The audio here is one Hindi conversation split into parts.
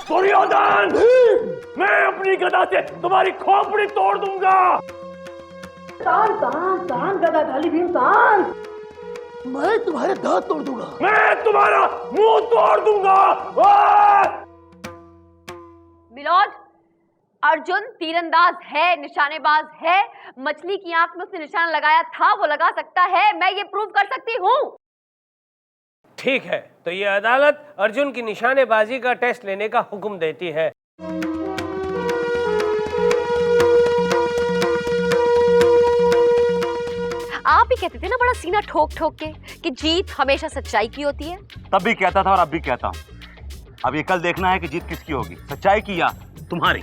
दुर्योधन, मैं अपनी गदा से तुम्हारी खोपड़ी तोड़ दूंगा। तान तान तान गदाधारी भीम तान। मैं तुम्हारे दांत तोड़ दूंगा। मैं तुम्हारा मुंह तोड़ दूंगा। मिलोड, अर्जुन तीरंदाज है, निशानेबाज है। मछली की आंख में उसने निशाना लगाया था, वो लगा सकता है। मैं ये प्रूव कर सकती हूँ। ठीक है, तो ये अदालत अर्जुन की निशानेबाजी का टेस्ट लेने का हुक्म देती है। आप ही कहते थे ना बड़ा सीना ठोक ठोक के कि जीत हमेशा सच्चाई की होती है। तब भी कहता था और अब भी कहता हूँ। अब ये कल देखना है कि जीत किसकी होगी, सच्चाई की या तुम्हारी।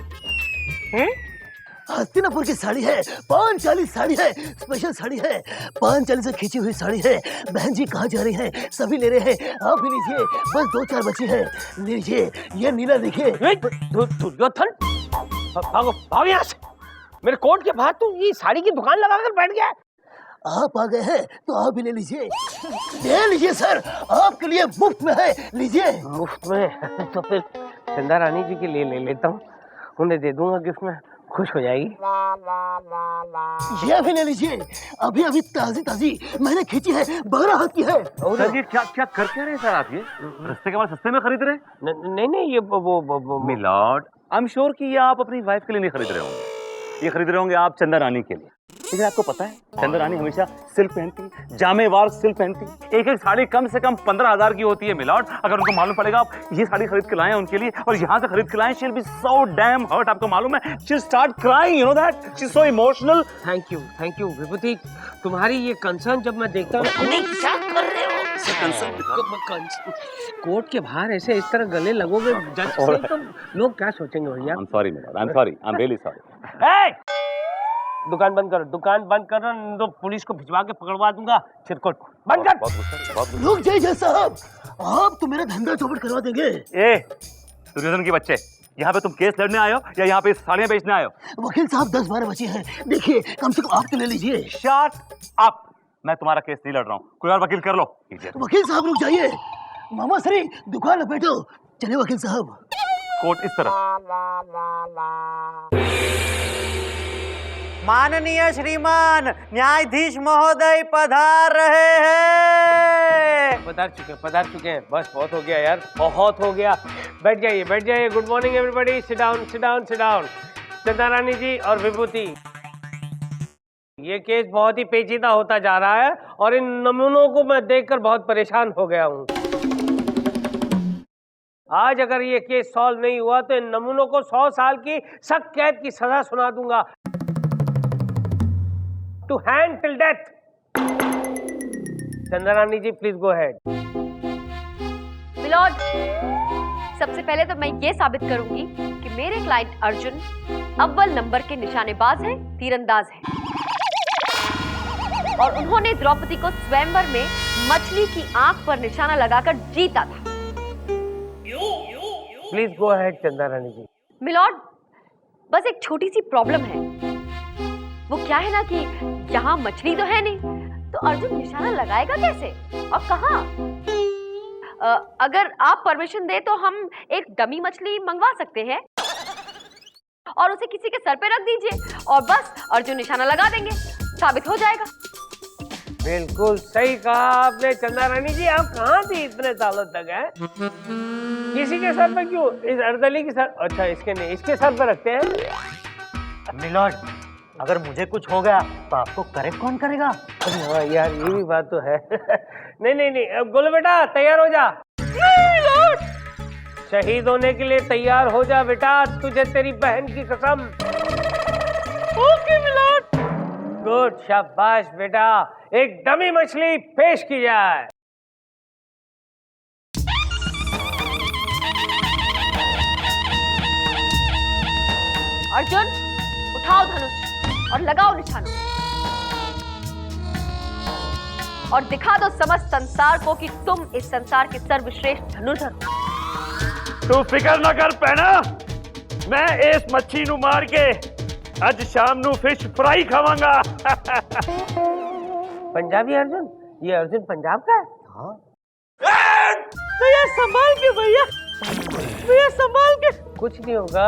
हस्तिनापुर की साड़ी है, पांचाली साड़ी है, स्पेशल साड़ी है, पांचाली से खींची हुई साड़ी है। बहन जी कहाँ जा रही हैं? सभी ले रहे हैं, आप भी लीजिए। बस 2-4 बची है, लीजिए। ये नीला देखिए। दुर्योधन, भागो भागो यहाँ से। मेरे कोट के बाहर तू ये साड़ी की दुकान लगाकर बैठ गया। आप आ गए हैं तो आप भी ले लीजिए। ले लीजिए सर, आपके लिए मुफ्त में है, लीजिए। मुफ्त में? तो फिर चंदा रानी जी के लिए ले लेता हूँ, उन्हें दे दूंगा गिफ्ट में, खुश हो जाएगी। ये भी ले लीजिए, अभी अभी ताजी ताजी मैंने खींची है, 12 हाथ की है। सर ये क्या क्या कर क्या रहे सर आप? ये सस्ते के बाद सस्ते में खरीद रहे? नहीं नहीं, ये वो मिलॉर्ड, आई एम श्योर कि ये आप अपनी वाइफ के लिए नहीं खरीद रहे होंगे, ये खरीद रहे होंगे आप चंदा रानी के लिए। लेकिन आपको पता है चंदा रानी हमेशा सिल्क पहनती, जामेवार सिल्क पहनती। एक एक साड़ी कम से कम 15,000 की होती है मिलॉर्ड। अगर उनको मालूम पड़ेगा आप ये साड़ी खरीद के लाए हैं उनके लिए और यहाँ से खरीद के लाए, she will be so damn hurt. आपको मालूम है, she will start crying, you know that, she is so emotional. Thank you Vibhuti, तुम्हारी ये कंसर्न जब मैं देखता हूँ। क्या कर रहे हो? कोर्ट के बाहर ऐसे इस तरह गले लगोगे जज से तो लोग क्या सोचेंगे भैया? I am sorry milord, I am sorry, I am really sorry. दुकान बंद करो, दुकान बंद करो, नहीं तो पुलिस को भिजवा के पकड़वा दूंगा। चिरकुट बंद कर। रुक जाइए साहब, आप तो मेरा धंधा चौपट करवा देंगे। ए दुर्योधन के बच्चे, यहाँ पे तुम केस लड़ने आए हो या यहाँ पे साड़ियाँ बेचने आए हो? वकील साहब 10-12 बचे हैं, देखिए कम से कम आप तो ले लीजिए। शट अप, मैं तुम्हारा केस नहीं लड़ रहा हूँ, कोई और वकील कर लो। वकील साहब रुक जाइए, मामा श्री दुकान लपेटो। चलिए वकील साहब। कोर्ट इस तरफ। माननीय श्रीमान न्यायाधीश महोदय पधार रहे हैं। पधार चुके हैं। बस बहुत हो गया यार, बहुत हो गया। बैठ जाइए। Good morning everybody, sit down. चंदा रानी जी और विभूति, ये केस बहुत ही पेचीदा होता जा रहा है और इन नमूनों को मैं देखकर बहुत परेशान हो गया हूँ। आज अगर ये केस सॉल्व नहीं हुआ तो इन नमूनों को 100 साल की सख्त कैद की सजा सुना दूंगा, टू हैंग टिल डेथ। चंदा रानी जी प्लीज गो अहेड। मिलोड, सबसे पहले तो मैं ये साबित करूंगी कि मेरे क्लाइंट अर्जुन अव्वल नंबर के निशानेबाज हैं, तीरंदाज हैं, और उन्होंने द्रौपदी को स्वयंवर में मछली की आंख पर निशाना लगाकर जीता था। प्लीज गो अहेड चंदा रानी जी। मिलोड, बस एक छोटी सी प्रॉब्लम है। वो क्या है ना कि यहाँ मछली तो है नहीं, तो अर्जुन निशाना लगाएगा कैसे और कहाँ? अगर आप परमिशन दे तो हम एक डमी मछली मंगवा सकते हैं और उसे किसी के सर पे रख दीजिए और बस अर्जुन निशाना लगा देंगे, साबित हो जाएगा। बिल्कुल सही कहा आपने चंदा रानी जी। आप कहाँ थी इतने सालों तक? है किसी के सर पे क्यों? इस अर्दली के सर? अच्छा इसके नहीं, इसके सर पे रखते हैं। मिलॉर्ड, अगर मुझे कुछ हो गया तो आपको करेक्ट कौन करेगा? हाँ यार, ये भी बात तो है। नहीं, अब गोलू बेटा तैयार हो जा। शहीद होने के लिए तैयार हो जा बेटा, तुझे तेरी बहन की कसम। Okay milord. गुड, शाबाश बेटा। एक डमी मछली पेश की जाए। अर्जुन, उठाओ धनुष और लगाओ निशाना और दिखा दो समस्त संसार को कि तुम इस संसार के सर्वश्रेष्ठ धनुर्धर हो। तू फिकर ना कर पैना, मैं इस मच्छी नू मार के आज शाम नू फिश फ्राई खावांगा। पंजाबी अर्जुन? ये अर्जुन पंजाब का है? हाँ। भैया संभाल के भैया। भैया संभाल के। कुछ नहीं होगा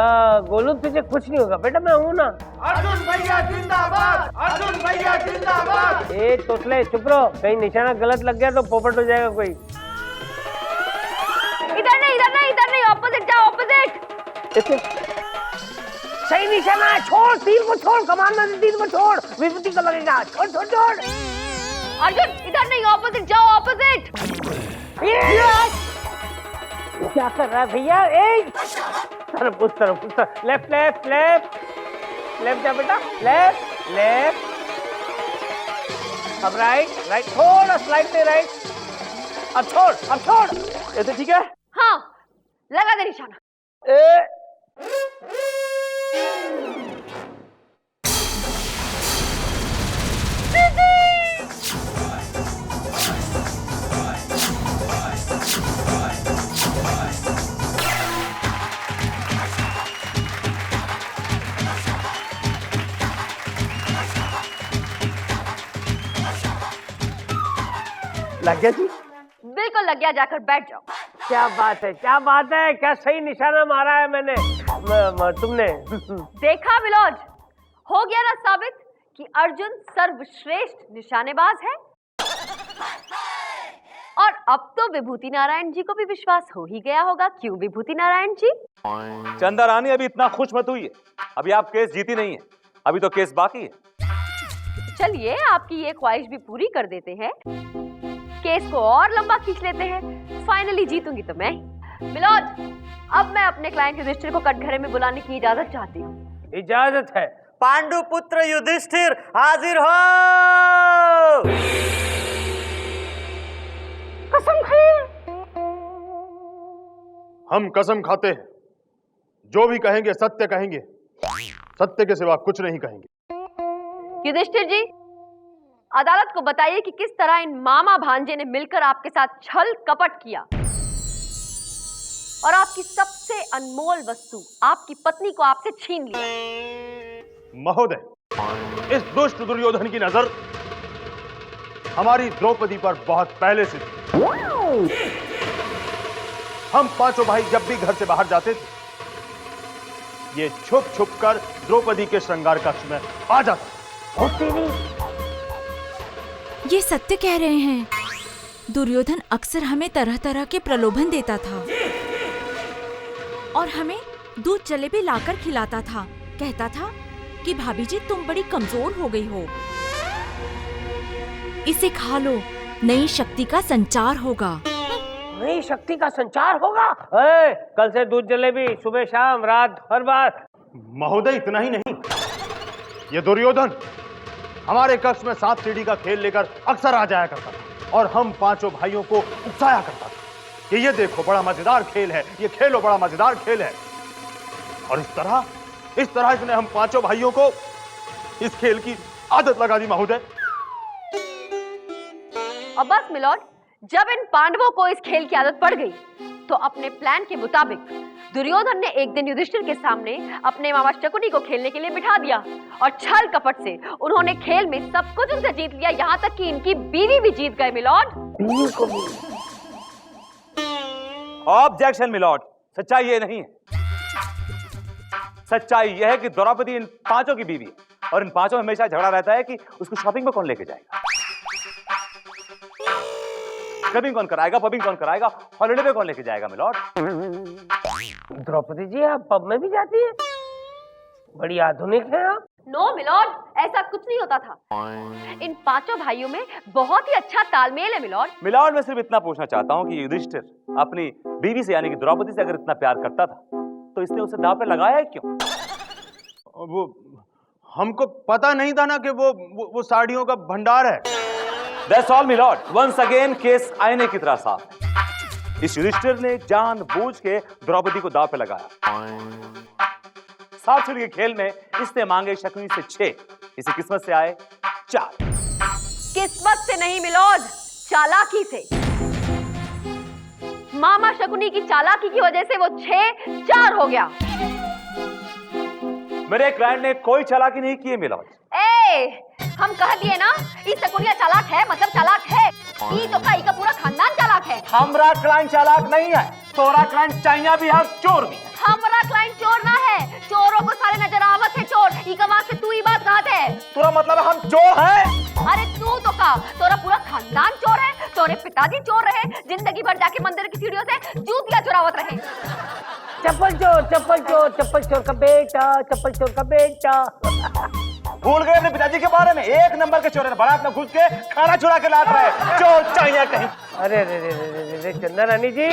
गोलू, तुझे कुछ नहीं होगा बेटा, मैं हूँ ना। अर्जुन भैया जिंदाबाद, अर्जुन भैया जिंदाबाद। ए तोतले चुप रहो, कहीं निशाना गलत लग गया तो पोपट हो जाएगा कोई। इधर नहीं, इधर नहीं, इधर नहीं, ऑपोजिट जाओ, ऑपोजिट। सही निशाना है, छोड़ तीर को, छोड़ कमान में तीर को छोड़, विभूति को लगेगा, छोड़ छोड़ छोड़। अर्जुन इधर नहीं, ऑपोजिट जाओ, ऑपोजिट। क्या कर रहा है भैया? एक तरफ उस तरफ, लेफ्ट लेफ्ट लेफ्ट लेफ्ट जा बेटा, लेफ्ट लेफ्ट, अब राइट राइट, थोड़ा स्लाइड पे राइट, अब छोड़, अब छोड़। ऐसे ठीक है? हाँ लगा दे निशाना। लग गया जी? बिल्कुल लग गया, जाकर बैठ जाओ। क्या बात है, क्या बात है, क्या सही निशाना मारा है मैंने, तुमने। देखा विलोज, हो गया ना साबित कि अर्जुन सर्वश्रेष्ठ निशानेबाज है। और अब तो विभूति नारायण जी को भी विश्वास हो ही गया होगा, क्यों विभूति नारायण जी? चंदा रानी अभी इतना खुश मत हुई है, अभी आप केस जीती नहीं है, अभी तो केस बाकी है। चलिए आपकी ये ख्वाहिश भी पूरी कर देते हैं, केस को और लंबा खींच लेते हैं, फाइनली जीतूंगी तो मैं ही। मिलोद, अब मैं अपने क्लाइंट युधिष्ठिर को कटघरे में बुलाने की इजाजत चाहती हूँ। इजाजत है। पांडु पुत्र युधिष्ठिर हाजिर हो। कसम खाई। हम कसम खाते हैं, जो भी कहेंगे सत्य कहेंगे, सत्य के सिवा कुछ नहीं कहेंगे। युधिष्ठिर जी, अदालत को बताइए कि किस तरह इन मामा भांजे ने मिलकर आपके साथ छल कपट किया और आपकी सबसे अनमोल वस्तु, आपकी पत्नी को आपसे छीन लिया। महोदय, इस दुष्ट दुर्योधन की नजर हमारी द्रौपदी पर बहुत पहले से थी। हम पांचों भाई जब भी घर से बाहर जाते थे, ये छुप छुप कर द्रौपदी के श्रृंगार कक्ष में आ जाते। ये सत्य कह रहे हैं। दुर्योधन अक्सर हमें तरह तरह के प्रलोभन देता था और हमें दूध जलेबी लाकर खिलाता था। कहता था कि भाभी जी तुम बड़ी कमजोर हो गई हो, इसे खा लो, नई शक्ति का संचार होगा। नई शक्ति का संचार होगा? कल से दूध जलेबी सुबह शाम रात हर बार। महोदय, इतना ही नहीं, ये दुर्योधन हमारे कक्ष में सांप सीढ़ी का खेल लेकर अक्सर आ जाया करता था और हम पांचों भाइयों को उकसाया करता था कि ये देखो बड़ा मजेदार खेल है, ये खेलो बड़ा मजेदार खेल है। और इस तरह इसने हम पांचों भाइयों को इस खेल की आदत लगा दी। महोदय, और बस मिलोड, जब इन पांडवों को इस खेल की आदत पड़ गई तो अपने प्लान के मुताबिक दुर्योधन ने एक दिन युधिष्ठिर के सामने अपने मामा शकुनी को खेलने के लिए बिठा दिया और छल कपट से उन्होंने खेल में सब कुछ उनसे जीत लिया, यहाँ तक कि इनकी बीवी भी जीत गए। मिलोड, बीवी को भी। ऑब्जेक्शन मिलॉर्ड, सच्चाई ये नहीं है। सच्चाई यह है कि द्रौपदी इन पांचों की बीवी है और इन पांचों में हमेशा झगड़ा रहता है कि उसको शॉपिंग में कौन लेके जाएगा, क्लबिंग कौन कराएगा, पबिंग कौन कराएगा, हॉलिडे पे कौन लेके जाएगा। मिलॉर्ड, द्रौपदी जी आप पब में भी जाती है? बड़ी आधुनिक हैं आप। नो मिलोड, ऐसा कुछ नहीं होता था। इन पांचों भाइयों में बहुत ही अच्छा तालमेल है। मिलोड, मिलॉर्ड, मैं सिर्फ इतना पूछना चाहता हूं कि युधिष्ठिर अपनी बीवी से यानी कि द्रौपदी से अगर इतना प्यार करता था तो इसने उसे दांव पे लगाया है क्यों? वो हमको पता नहीं था ना कि वो साड़ियों का भंडार है। That's all, milord. Once again, case आईने की तरह साफ है। इस युधिष्ठिर ने जानबूझ के द्रौपदी को दांव पे लगाया। सात सीढ़ी के खेल में इसने मांगे शकुनी से 6, इसे किस्मत से आए 4। किस्मत से नहीं मिलोड, चालाकी से। मामा शकुनी की चालाकी की वजह से वो 6-4 हो गया। मेरे क्लाइंट ने कोई चालाकी नहीं की है मिलॉर्ड। हम कह दिए ना, ई शकुनिया चालाक है, मतलब चालाक है। ई तो का पूरा खानदान चालाक है। हमारा क्लाइंट चालाक नहीं है, तोरा क्लाइंट चाइना भी है, चोर भी है। हमारा क्लाइंट चोर ना है, चोरों को सारे नजर आवत है चोर। ई कमाल से तू ही बात कहते है। तोरा मतलब हम चोर है? अरे तू तो का, तोरा पूरा खानदान चोर है। तोरे पिताजी चोर रहे, जिंदगी भर जाके मंदिर की सीढ़ियों से जूतियां चुरावत रहे। चप्पल चोर का बेटा, चप्पल चोर का बेटा। भूल गए अपने पिताजी के बारे में? एक नंबर के चोर है, बारात में घुस के खाना चुरा के लाता है, चोर चाइना कहीं। अरे रे रे रे रे चंदा रानी जी,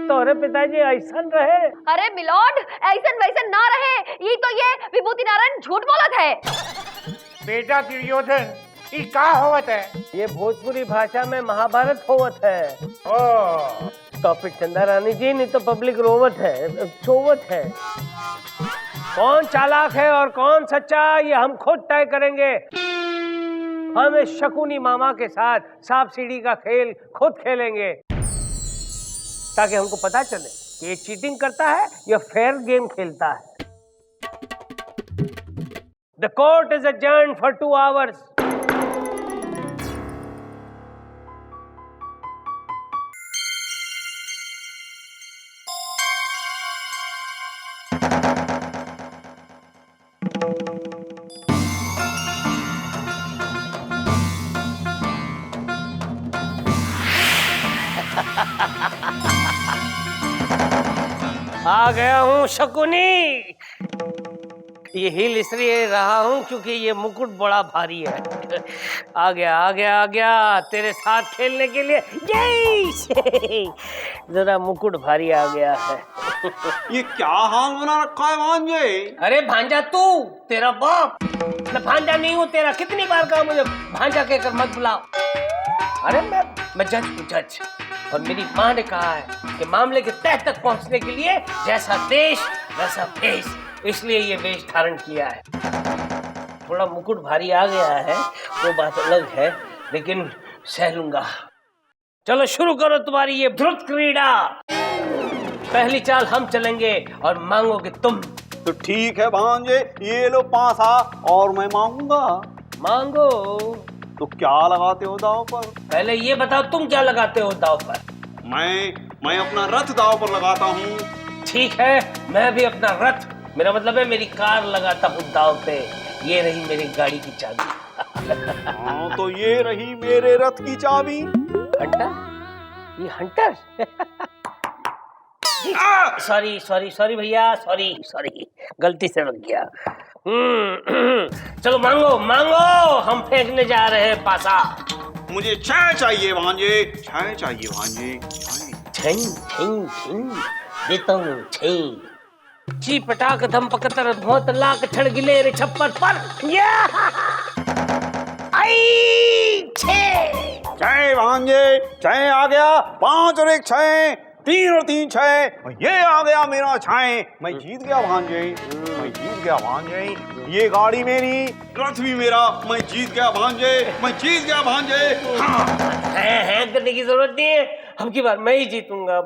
तोरे पिताजी ऐसन रहे? अरे मिलॉर्ड, ऐसन वैसन ना रहे। ये तो ये विभूति नारायण झूठ बोलत है। बेटा दुर्योधन, ये का होवत है? ये भोजपुरी भाषा में महाभारत होवत है। ओ, टॉपिक चंदा रानी जी, नहीं तो पब्लिक रोवत है, सोवत है। कौन चालाक है और कौन सच्चा, ये हम खुद तय करेंगे। हम इस शकुनी मामा के साथ सांप सीढ़ी का खेल खुद खेलेंगे, ताकि हमको पता चले कि ये चीटिंग करता है या फेयर गेम खेलता है। The court is adjourned for 2 hours. आ गया हूँ शकुनी। ये हिल इसलिए रहा हूँ क्योंकि ये मुकुट बड़ा भारी है। आ गया तेरे साथ खेलने के लिए। जरा मुकुट भारी आ गया है। ये क्या हाल बना रखा है भांजे? अरे भांजा तू, तेरा बाप। मैं भांजा नहीं हूँ तेरा, कितनी बार कहा मुझे भांजा कहकर मत बुलाओ। अरे मैं जज हूँ, जज। और मेरी माँ ने कहा है कि मामले के तह तक पहुंचने के लिए जैसा देश वैसा भेष, इसलिए ये वेश धारण किया है। थोड़ा मुकुट भारी आ गया है, वो बात अलग है, लेकिन सह लूंगा। चलो शुरू करो तुम्हारी ये ध्रुत क्रीड़ा। पहली चाल हम चलेंगे और मांगोगे तुम। तो ठीक है भांजे, ये लो 5 और मैं मांगूंगा। मांगो। तो क्या लगाते हो दाव पर? पहले ये बताओ तुम क्या लगाते हो दाव पर? मैं अपना रथ दाव पर लगाता हूँ। ठीक है, मैं भी अपना रथ, मेरा मतलब है मेरी कार लगाता हूँ दाव पे। ये रही मेरी गाड़ी की चाबी। हाँ, तो ये रही मेरे रथ की चाबी। हंटर? ये हंटर? सॉरी भैया, सॉरी, गलती से लग गया। चलो मांगो, हम फेंकने जा रहे हैं पासा। मुझे चाय चाहिए भांजे, चाय चाहिए भांजे, चाय। देता हूँ ची पटाक धम पकतर धोत लाक छड़ गिले रे छप्पर पर। चाय भांजे, चाय आ गया। 5 और 1 6, 3 और 3 6। ये आ गया मेरा छाए। मैं जीत गया भांजे, मैं जीत गया भांजे। ये गाड़ी मेरी, रथ भी मेरा। मैं जीत गया भांजे, मैं जीत गया भांजे। है करने की जरूरत नहीं है, अब की बार मैं ही जीतूंगा।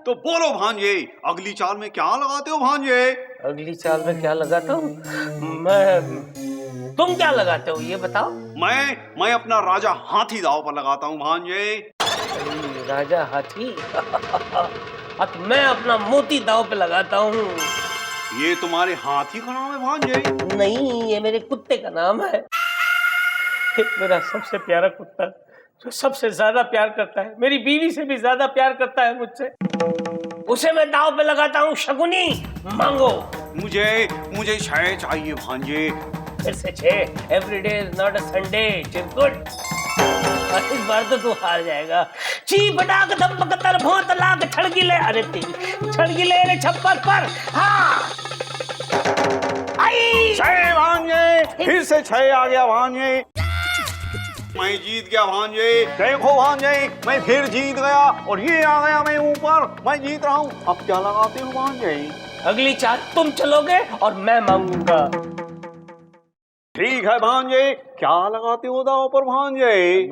तो बोलो भांजे, अगली चाल में क्या लगाते हो भांजे? अगली चाल में क्या लगाता हूँ मैं? तुम क्या लगाते हो ये बताओ। मैं अपना राजा हाथी दाव पर लगाता हूँ भांजे। राजा हाथी? अब मैं अपना मोती दाव पे लगाता हूँ। ये तुम्हारे हाथी का नाम है भांजे? नहीं, ये मेरे कुत्ते का नाम है। मेरा सबसे प्यारा कुत्ता, जो सबसे ज्यादा प्यार करता है, मेरी बीवी से भी ज्यादा प्यार करता है मुझसे, उसे मैं दाव पे लगाता हूँ। शकुनी, मांगो। मुझे 6 चाहिए भांजे। फिर से 6? Every day is not a Sunday, चिरकुट। इस बार तो तू हार जाएगा। ची पटाक धम पकतर भोंत लाक छड़गिले, अरे तेरी छड़गिले रे छप्पर पर। हाँ, आई 6 भांजे, फिर से 6 आ गया भांजे। मैं जीत गया भांजे। देखो भांजे, मैं फिर जीत गया और ये आ गया मैं ऊपर। मैं जीत रहा हूँ। अब क्या लगाते हो भांजे? अगली चाल तुम चलोगे और मैं मांगूंगा। ठीक है भांजे, क्या लगाते हो दाव पर भांजे?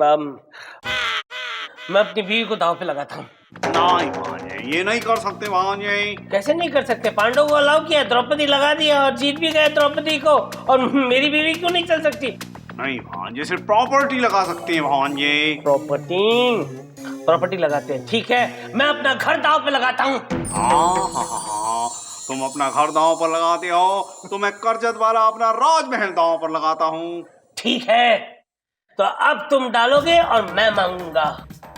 मैं अपनी बीवी को दाव पे लगाता हूँ। नहीं भांजे, ये नहीं कर सकते भांजे। कैसे नहीं कर सकते? पांडव को अलाउ किया, द्रौपदी लगा दिया और जीत भी गए द्रौपदी को, और मेरी बीवी क्यों नहीं चल सकती? नहीं भांजे, सिर्फ प्रॉपर्टी लगा सकते हैं भांजे। प्रॉपर्टी लगाते हैं, ठीक है। मैं अपना घर दांव पे लगाता हूँ। हाँ, तुम अपना घर दांव पर लगाते हो तो मैं करजत वाला अपना राजमहल दांव पर लगाता हूँ। ठीक है, तो अब तुम डालोगे और मैं मांगूंगा।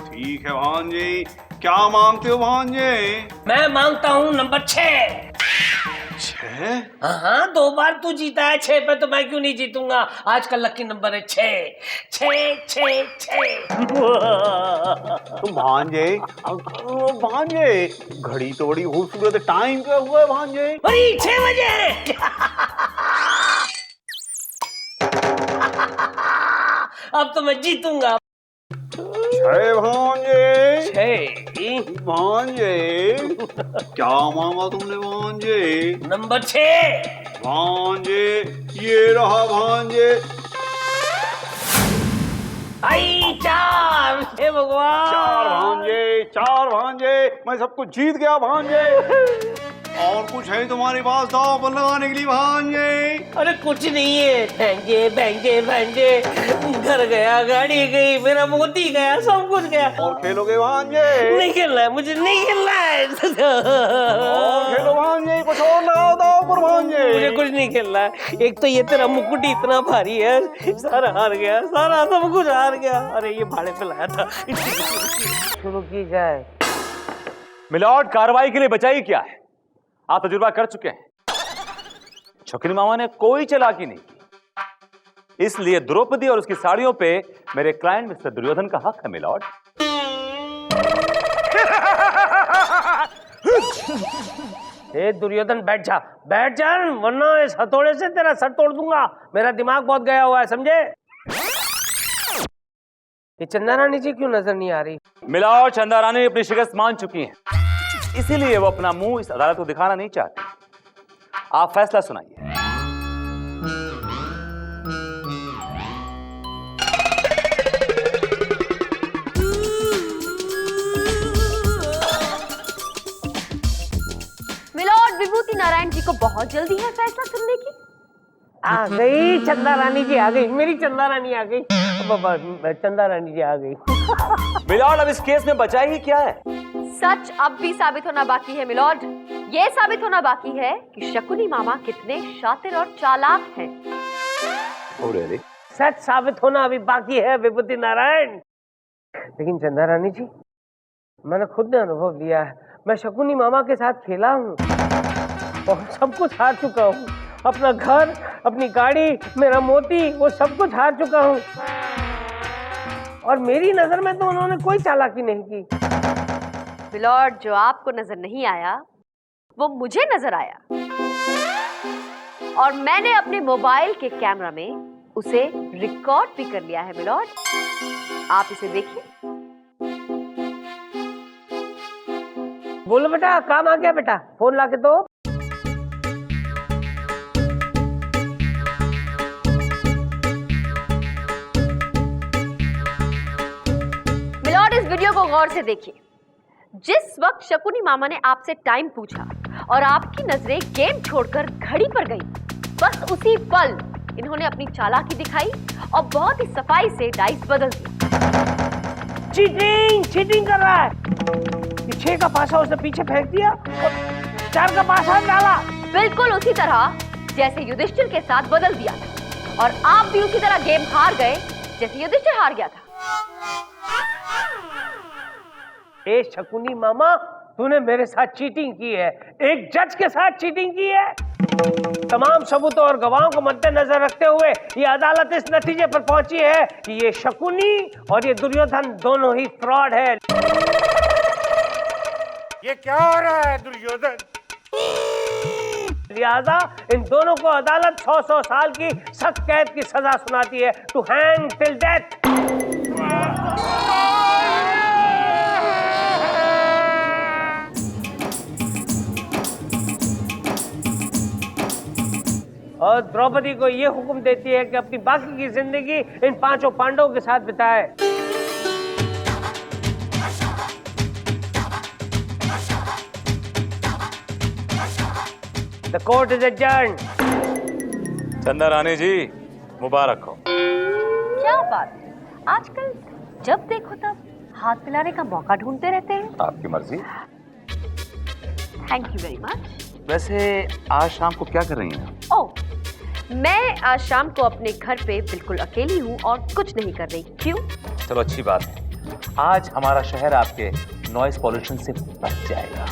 ठीक है भांजे, क्या मांगते हो भांजे? मैं मांगता हूँ नंबर 6। 6? हाँ, 2 बार तू जीता है, 6 पे तो मैं क्यों नहीं जीतूंगा? आज का लकी नंबर है 6। 6 6 6। भांजे, भांजे, घड़ी तो बड़ी खूबसूरत है, टाइम क्या हुआ है भांजे? अरे 6 बजे। अब तो मैं जीतूंगा। 6 भांजे। 6 भांजे, क्या मांगा तुमने भांजे? नंबर 6। भांजे, ये रहा भांजे। आई 4। हे भगवान। 4 भांजे, 4 भांजे, मैं सब कुछ जीत गया भांजे। और कुछ है तुम्हारे पास दांव पर लगाने के लिए भांजे? अरे कुछ नहीं है। भांजे भांजे भांजे, घर गया, गाड़ी गई, मेरा मोती गया, सब कुछ गया। और खेलोगे भांजे? नहीं खेलना है, मुझे नहीं खेलना है। और खेलो भांजे, कुछ और लगाओ दांव पर भांजे। मुझे कुछ नहीं खेलना है। एक तो ये तेरा मुकुट इतना भारी है, सारा हार गया, सारा सब कुछ हार गया। अरे ये भाड़े पे लाया था। शुरू की जाए। मिलॉर्ड, कार्रवाई के लिए बचाई क्या है? आप तजुर्बा कर चुके हैं। शकुनी मामा ने कोई चालाकी नहीं की, इसलिए द्रौपदी और उसकी साड़ियों पे मेरे क्लाइंट मिस्टर दुर्योधन का हक है मिलॉर्ड। ए दुर्योधन, बैठ जा, बैठ जा, वरना इस हथौड़े से तेरा सर तोड़ दूंगा। मेरा दिमाग बहुत गया हुआ है, समझे? ये चंदा रानी जी क्यों नजर नहीं आ रही? मिलॉर्ड, चंदा रानी अपनी शिकस्त मान चुकी हैं, इसीलिए वो अपना मुंह इस अदालत को दिखाना नहीं चाहती। आप फैसला सुनाइए। मिलॉर्ड विभूति नारायण जी को बहुत जल्दी है फैसला सुनने की। आ गई चंदा रानी जी, आ गई मेरी चंदा रानी, आ गई चंदा रानी जी, आ गई। मिलॉर्ड, अब इस केस में बचा ही क्या है? सच अब भी साबित होना बाकी है मिलॉर्ड। ये साबित होना बाकी है कि शकुनी मामा कितने शातिर और चालाक हैं। Oh, really? सच साबित होना अभी बाकी है विभूति नारायण। लेकिन चंदा रानी जी, मैंने खुद ने अनुभव लिया है। मैं शकुनी मामा के साथ खेला हूँ और सब कुछ हार चुका हूँ। अपना घर, अपनी गाड़ी, मेरा मोती, वो सब कुछ हार चुका हूँ। और मेरी नजर में तो उन्होंने कोई चालाकी नहीं की। मिलॉर्ड, जो आपको नजर नहीं आया वो मुझे नजर आया, और मैंने अपने मोबाइल के कैमरा में उसे रिकॉर्ड भी कर लिया है मिलॉर्ड। आप इसे देखिए। बोलो बेटा, काम आ गया बेटा, फोन लाके दो। मिलॉर्ड, इस वीडियो को गौर से देखिए। जिस वक्त शकुनी मामा ने आपसे टाइम पूछा और आपकी नजरें गेम छोड़कर घड़ी पर गई, बस उसी पल इन्होंने अपनी चालाकी दिखाई और बहुत ही सफाई से डाइस बदल दी। चीटिंग, चीटिंग कर रहा है। 6 का पासा उसने पीछे फेंक दिया और 4 का पासा डाला। बिल्कुल उसी तरह जैसे युधिष्ठिर के साथ बदल दिया था, और आप भी उसी तरह गेम हार गए जैसे युधिष्ठिर हार गया था। ए शकुनी मामा, तूने मेरे साथ चीटिंग की है, एक जज के साथ चीटिंग की है। तमाम सबूतों और गवाहों को मद्देनजर रखते हुए ये अदालत इस नतीजे पर पहुंची है कि ये शकुनी और ये दुर्योधन दोनों ही फ्रॉड है। ये क्या हो रहा है दुर्योधन? लिहाजा इन दोनों को अदालत 100 साल की सख्त कैद की सजा सुनाती है, टू हैंग टिल डेथ। और द्रौपदी को ये हुक्म देती है कि अपनी बाकी की जिंदगी इन 5 पांडवों के साथ बिताए। The court is adjourned. चंदा रानी जी, मुबारक हो। क्या बात, आजकल जब देखो तब हाथ मिलाने का मौका ढूंढते रहते हैं। आपकी मर्जी। Thank you very much. वैसे आज शाम को क्या कर रही हैं? ओह, मैं आज शाम को अपने घर पे बिल्कुल अकेली हूँ और कुछ नहीं कर रही। क्यों? चलो अच्छी बात है, आज हमारा शहर आपके नॉइस पॉल्यूशन से बच जाएगा।